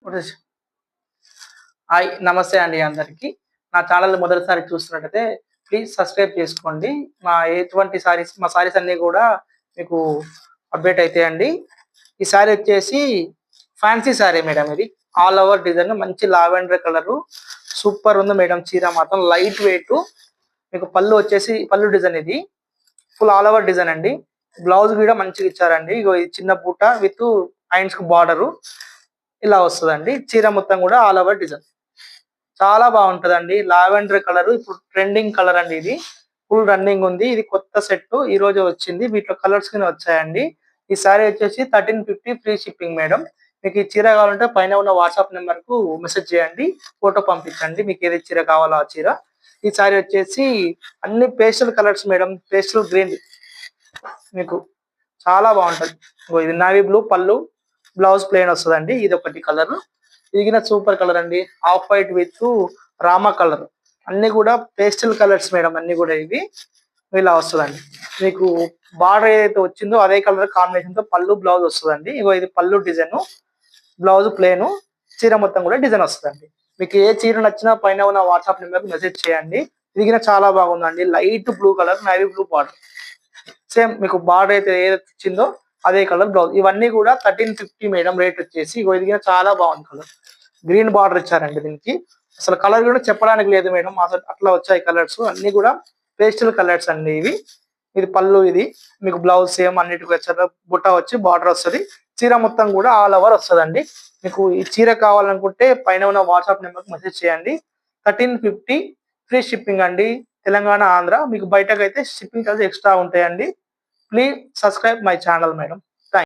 ఒకటేసి hi నమస్తే అండి అందరికి. నా ఛానల్ మొదటిసారి చూస్తున్నట్టయితే ప్లీజ్ సబ్స్క్రైబ్ చేసుకోండి. ఎటువంటి మా సారీస్ అన్నీ కూడా మీకు అప్డేట్ అయితాయండి. ఈ సారీ వచ్చేసి ఫ్యాన్సీ సారీ మేడం. ఇది ఆల్ ఓవర్ డిజైన్ మంచి లావెండర్ కలర్ సూపర్ ఉంది మేడం. చీర మాత్రం లైట్ వెయిట్. మీకు పళ్ళు వచ్చేసి పళ్ళు డిజైన్ ఇది ఫుల్ ఆల్ ఓవర్ డిజైన్ అండి. బ్లౌజ్ కూడా మంచిగా ఇచ్చారండి. ఇగో ఈ చిన్న బూట విత్ హ్యాండ్స్ కు బార్డర్ ఇలా వస్తుందండి. చీర మొత్తం కూడా ఆల్ ఓవర్ డిజైన్ చాలా బాగుంటదండి. లావెండర్ కలర్ ఇప్పుడు ట్రెండింగ్ కలర్ అండి. ఇది ఫుల్ రన్నింగ్ ఉంది. ఇది కొత్త సెట్ ఈ రోజు వచ్చింది. వీటిలో కలర్స్ కింద వచ్చాయండి. ఈ సారీ వచ్చేసి 1350 ఫ్రీ షిప్పింగ్ మేడం. మీకు ఈ చీర కావాలంటే పైన ఉన్న వాట్సాప్ నెంబర్ కు మెసేజ్ చేయండి, ఫోటో పంపించండి మీకు ఏది చీర కావాలో ఆ చీర. ఈ సారీ వచ్చేసి అన్ని pastel colours madam. Pastel green మీకు చాలా బాగుంటది. ఇది నావీ బ్లూ పళ్ళు, బ్లౌజ్ ప్లెయిన్ వస్తుందండి. ఇది ఒకటి కలర్. ఇది సూపర్ కలర్ అండి. Off white with Rama colour. అన్ని కూడా పేస్టల్ కలర్స్ మేడం. అన్ని కూడా ఇవి ఇలా వస్తుందండి. మీకు బార్డర్ ఏదైతే వచ్చిందో అదే కలర్ కాంబినేషన్ తో పళ్ళు బ్లౌజ్ వస్తుందండి. ఇగో ఇది పళ్ళు డిజైన్, బ్లౌజ్ ప్లేన్, చీర మొత్తం కూడా డిజైన్ వస్తుందండి. మీకు ఏ చీర నచ్చినా పైన ఉన్న వాట్సాప్ నెంబర్ మెసేజ్ చేయండి. ఇది చాలా బాగుందండి. Light blue colour, navy blue border. Same మీకు బార్డర్ అయితే ఏదైతే ఇచ్చిందో అదే కలర్ బ్లౌజ్. ఇవన్నీ కూడా 1350 మేడం రేట్ వచ్చేసి. ఇది చాలా బాగుంది కలర్. గ్రీన్ బార్డర్ ఇచ్చారండి దీనికి. అసలు కలర్ కూడా చెప్పడానికి లేదు మేడం. అసలు అట్లా వచ్చాయి కలర్స్. అన్ని కూడా పేస్టల్ కలర్స్ అండి ఇవి. ఇది పళ్ళు, ఇది మీకు బ్లౌజ్ సేమ్ అన్నిటికి వచ్చారు. బుట్ట వచ్చి బార్డర్ వస్తుంది. చీర మొత్తం కూడా ఆల్ ఓవర్ వస్తుందండి. మీకు ఈ చీర కావాలనుకుంటే పైన ఉన్న వాట్సాప్ నెంబర్కి మెసేజ్ చేయండి. 1350 ఫ్రీ షిప్పింగ్ అండి. తెలంగాణ, ఆంధ్ర. మీకు బయటకు అయితే షిప్పింగ్ చార్జెస్ ఎక్స్ట్రా ఉంటాయండి. Please subscribe my channel madam.